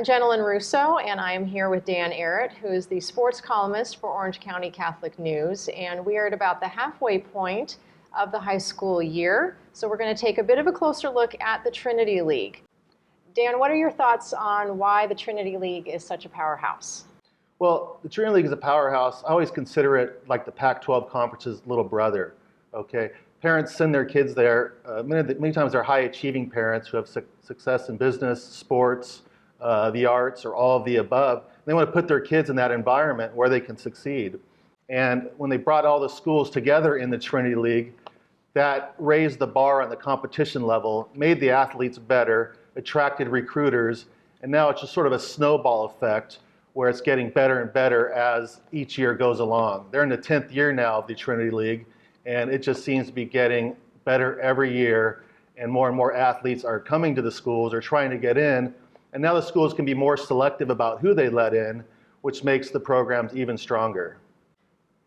I'm Jenilyn Russo, and I am here with Dan Arrett, who is the sports columnist for Orange County Catholic News, and we are at about the halfway point of the high school year, so we're going to take a bit of a closer look at the Trinity League. Dan, what are your thoughts on why the Trinity League is such a powerhouse? Well, the Trinity League is a powerhouse. I always consider it like the Pac-12 conference's little brother, okay? Parents send their kids there. Many times they're high-achieving parents who have success in business, sports, the arts, or all of the above. They want to put their kids in that environment where they can succeed. And when they brought all the schools together in the Trinity League, that raised the bar on the competition level, made the athletes better, attracted recruiters, and now it's just sort of a snowball effect where it's getting better and better as each year goes along. They're in the 10th year now of the Trinity League, and it just seems to be getting better every year, and more athletes are coming to the schools or trying to get in. And now the schools can be more selective about who they let in, which makes the programs even stronger.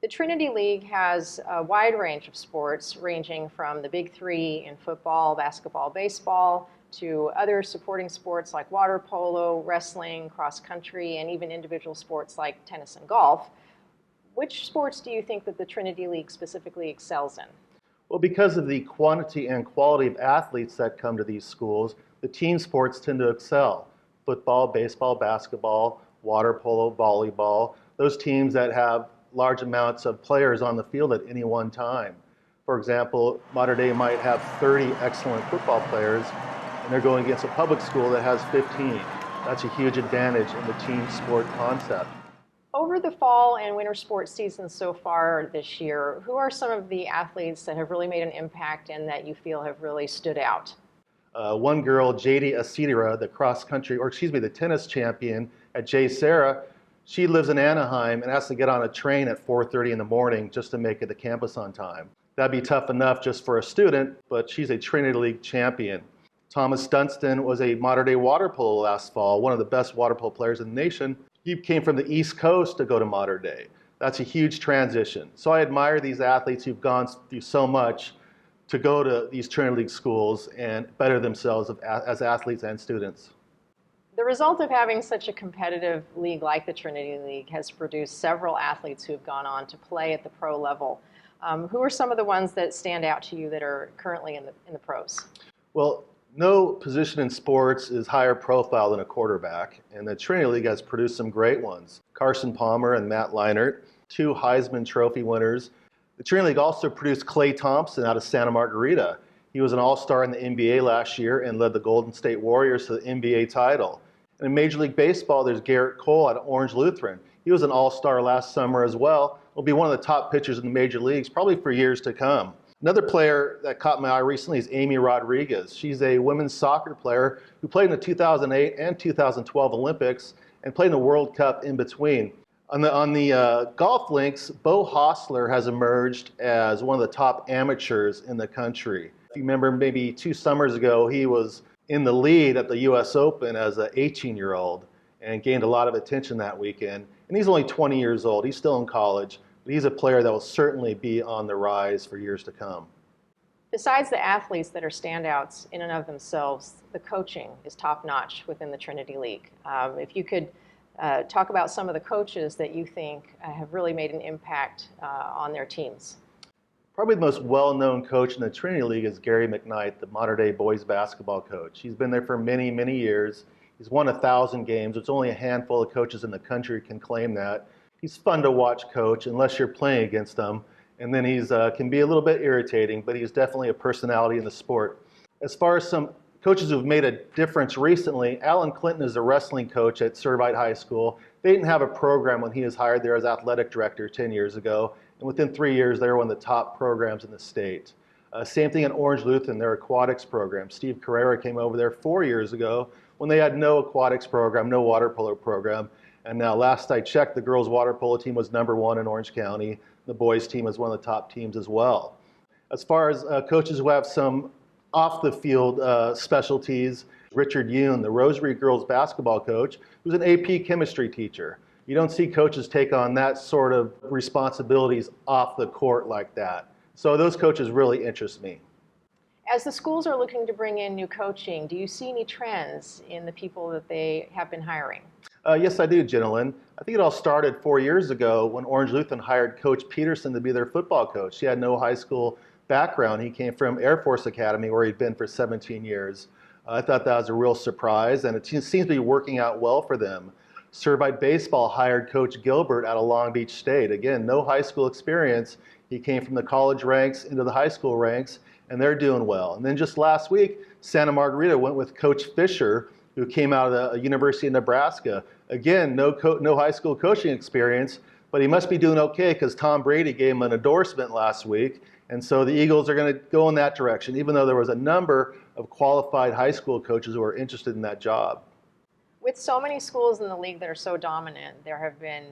The Trinity League has a wide range of sports, ranging from the big three in football, basketball, baseball, to other supporting sports like water polo, wrestling, cross country, and even individual sports like tennis and golf. Which sports do you think that the Trinity League specifically excels in? Well, because of the quantity and quality of athletes that come to these schools, the team sports tend to excel. Football, baseball, basketball, water polo, volleyball, those teams that have large amounts of players on the field at any one time. For example, Mater Dei might have 30 excellent football players, and they're going against a public school that has 15. That's a huge advantage in the team sport concept. Over the fall and winter sports season so far this year, who are some of the athletes that have really made an impact and that you feel have really stood out? One girl, JD Asidira, the tennis champion at J. Sarah, she lives in Anaheim and has to get on a train at 4:30 in the morning just to make it to campus on time. That'd be tough enough just for a student, but she's a Trinity League champion. Thomas Dunstan was a Mater Dei water polo last fall, one of the best water polo players in the nation. He came from the East Coast to go to Mater Dei. That's a huge transition. So I admire these athletes who've gone through so much to go to these Trinity League schools and better themselves as athletes and students. The result of having such a competitive league like the Trinity League has produced several athletes who have gone on to play at the pro level. Who are some of the ones that stand out to you that are currently in the pros? Well, no position in sports is higher profile than a quarterback, and the Trinity League has produced some great ones. Carson Palmer and Matt Leinart, two Heisman Trophy winners. The Trinity League also produced Klay Thompson out of Santa Margarita. He was an all-star in the NBA last year and led the Golden State Warriors to the NBA title. And in Major League Baseball, there's Garrett Cole out of Orange Lutheran. He was an all-star last summer as well. Will be one of the top pitchers in the major leagues probably for years to come. Another player that caught my eye recently is Amy Rodriguez. She's a women's soccer player who played in the 2008 and 2012 Olympics and played in the World Cup in between. On the golf links, Bo Hostler has emerged as one of the top amateurs in the country. If you remember, maybe 2 summers ago, he was in the lead at the US Open as an 18-year-old and gained a lot of attention that weekend. And he's only 20 years old. He's still in college, but he's a player that will certainly be on the rise for years to come. Besides the athletes that are standouts in and of themselves, the coaching is top-notch within the Trinity League. If you could talk about some of the coaches that you think have really made an impact on their teams. Probably the most well-known coach in the Trinity League is Gary McKnight, the Mater Dei boys basketball coach. He's been there for many, many years. He's won 1,000 games. It's only a handful of coaches in the country can claim that. He's fun to watch coach unless you're playing against him. And then he's can be a little bit irritating, but he's definitely a personality in the sport. As far as some coaches who've made a difference recently, Alan Clinton is a wrestling coach at Servite High School. They didn't have a program when he was hired there as athletic director 10 years ago. And within 3 years, they were one of the top programs in the state. Same thing at Orange Lutheran, their aquatics program. Steve Carrera came over there 4 years ago when they had no aquatics program, no water polo program. And now last I checked, the girls' water polo team was #1 in Orange County. The boys' team was one of the top teams as well. As far as coaches who have some off-the-field specialties, Richard Yoon, the Rosary girls basketball coach, who's an AP chemistry teacher. You don't see coaches take on that sort of responsibilities off the court like that. So those coaches really interest me. As the schools are looking to bring in new coaching, do you see any trends in the people that they have been hiring? Yes, I do, Jenilyn. I think it all started 4 years ago when Orange Lutheran hired Coach Peterson to be their football coach. He had no high school background. He came from Air Force Academy where he'd been for 17 years. I thought that was a real surprise, and it seems to be working out well for them. Servite Baseball hired Coach Gilbert out of Long Beach State. Again, no high school experience. He came from the college ranks into the high school ranks, and they're doing well. And then just last week, Santa Margarita went with Coach Fisher, who came out of the University of Nebraska. Again, no high school coaching experience, but he must be doing okay because Tom Brady gave him an endorsement last week. And so the Eagles are going to go in that direction, even though there was a number of qualified high school coaches who are interested in that job. With so many schools in the league that are so dominant, there have been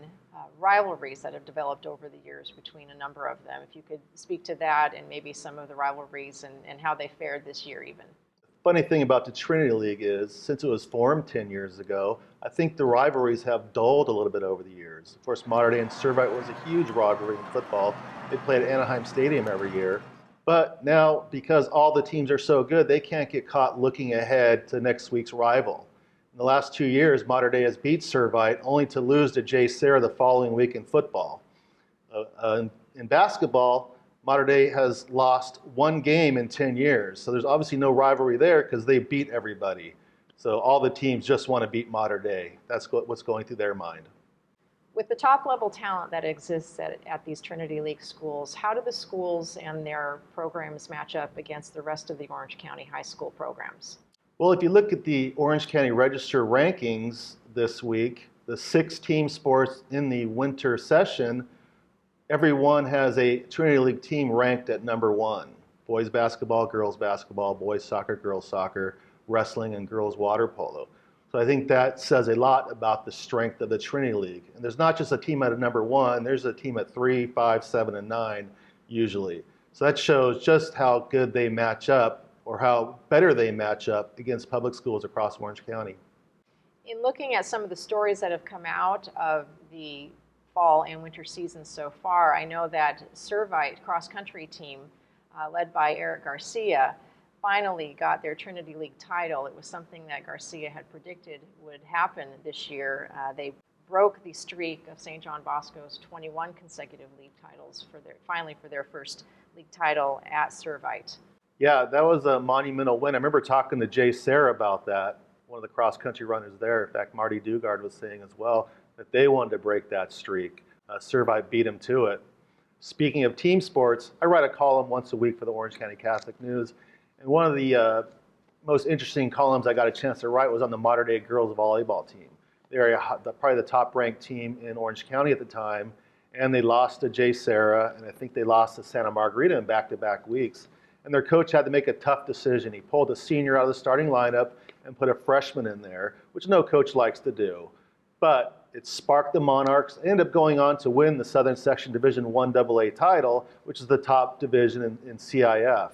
rivalries that have developed over the years between a number of them. If you could speak to that and maybe some of the rivalries and how they fared this year even. Funny thing about the Trinity League is, since it was formed 10 years ago, I think the rivalries have dulled a little bit over the years. Of course, Mater Dei and Servite was a huge rivalry in football. They played at Anaheim Stadium every year. But now, because all the teams are so good, they can't get caught looking ahead to next week's rival. In the last 2 years, Mater Dei has beat Servite only to lose to J. Sarah the following week in football. In basketball, Mater Dei has lost one game in 10 years. So there's obviously no rivalry there because they beat everybody. So all the teams just want to beat Mater Dei. That's what's going through their mind. With the top level talent that exists at these Trinity League schools, how do the schools and their programs match up against the rest of the Orange County high school programs? Well, if you look at the Orange County Register rankings this week, the 6 team sports in the winter session, everyone has a Trinity League team ranked at number 1. Boys basketball, boys soccer, girls soccer, wrestling, and girls water polo. So I think that says a lot about the strength of the Trinity League. And there's not just a team at number 1, there's a team at 3, 5, 7, and 9 usually. So that shows just how good they match up, or how better they match up against public schools across Orange County. In looking at some of the stories that have come out of the fall and winter season so far, I know that Servite cross-country team, led by Eric Garcia, finally got their Trinity League title. It was something that Garcia had predicted would happen this year. They broke the streak of St. John Bosco's 21 consecutive league titles finally for their first league title at Servite. Yeah, that was a monumental win. I remember talking to Jay Sarah about that, one of the cross-country runners there. In fact, Marty Dugard was saying as well that they wanted to break that streak. Servite beat him to it. Speaking of team sports, I write a column once a week for the Orange County Catholic News, and one of the most interesting columns I got a chance to write was on the Mater Dei girls volleyball team. They are probably the top-ranked team in Orange County at the time, and they lost to J. Sarah, and I think they lost to Santa Margarita in back-to-back weeks. And their coach had to make a tough decision. He pulled a senior out of the starting lineup and put a freshman in there, which no coach likes to do. But it sparked the Monarchs. They ended up going on to win the Southern Section Division I AA title, which is the top division in CIF.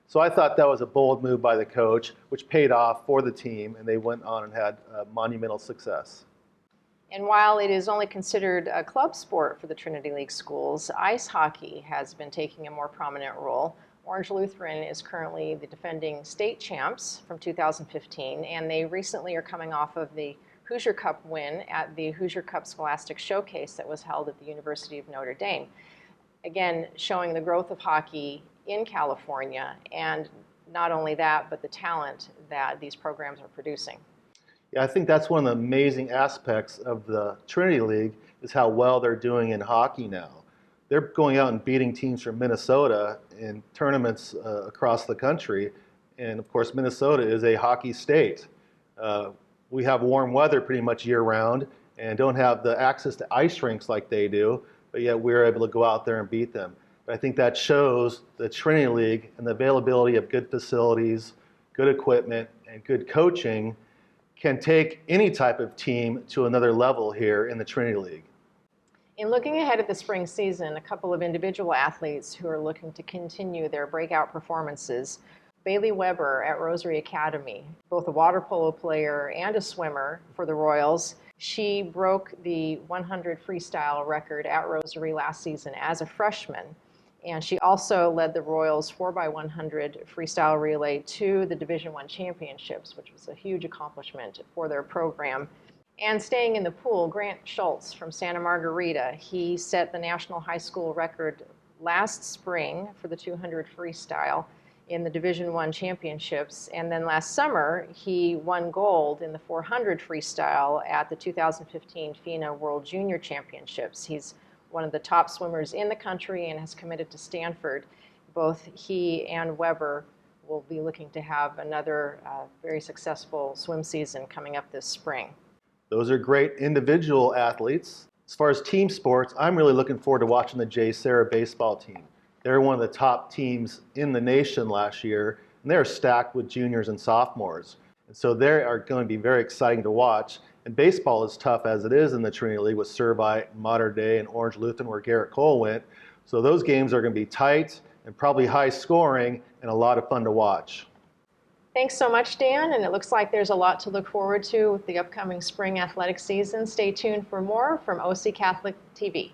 So I thought that was a bold move by the coach, which paid off for the team, and they went on and had monumental success. And while it is only considered a club sport for the Trinity League schools, ice hockey has been taking a more prominent role. Orange Lutheran is currently the defending state champs from 2015, and they recently are coming off of the Hoosier Cup win at the Hoosier Cup Scholastic Showcase that was held at the University of Notre Dame. Again, showing the growth of hockey in California, and not only that, but the talent that these programs are producing. Yeah, I think that's one of the amazing aspects of the Trinity League is how well they're doing in hockey now. They're going out and beating teams from Minnesota in tournaments across the country. And of course, Minnesota is a hockey state. We have warm weather pretty much year round and don't have the access to ice rinks like they do, but yet we're able to go out there and beat them. But I think that shows the Trinity League and the availability of good facilities, good equipment, and good coaching can take any type of team to another level here in the Trinity League. In looking ahead at the spring season, a couple of individual athletes who are looking to continue their breakout performances. Bailey Weber at Rosary Academy, both a water polo player and a swimmer for the Royals. She broke the 100 freestyle record at Rosary last season as a freshman. And she also led the Royals 4x100 freestyle relay to the Division I championships, which was a huge accomplishment for their program. And staying in the pool, Grant Schultz from Santa Margarita, he set the national high school record last spring for the 200 freestyle in the Division I championships. And then last summer, he won gold in the 400 freestyle at the 2015 FINA World Junior Championships. He's one of the top swimmers in the country and has committed to Stanford. Both he and Weber will be looking to have another very successful swim season coming up this spring. Those are great individual athletes. As far as team sports, I'm really looking forward to watching the J. Sarah baseball team. They're one of the top teams in the nation last year, and they're stacked with juniors and sophomores. And so they are going to be very exciting to watch. And baseball is tough as it is in the Trinity League with Servite, Mater Dei, and Orange Lutheran, where Garrett Cole went. So those games are going to be tight and probably high scoring and a lot of fun to watch. Thanks so much, Dan, and it looks like there's a lot to look forward to with the upcoming spring athletic season. Stay tuned for more from OC Catholic TV.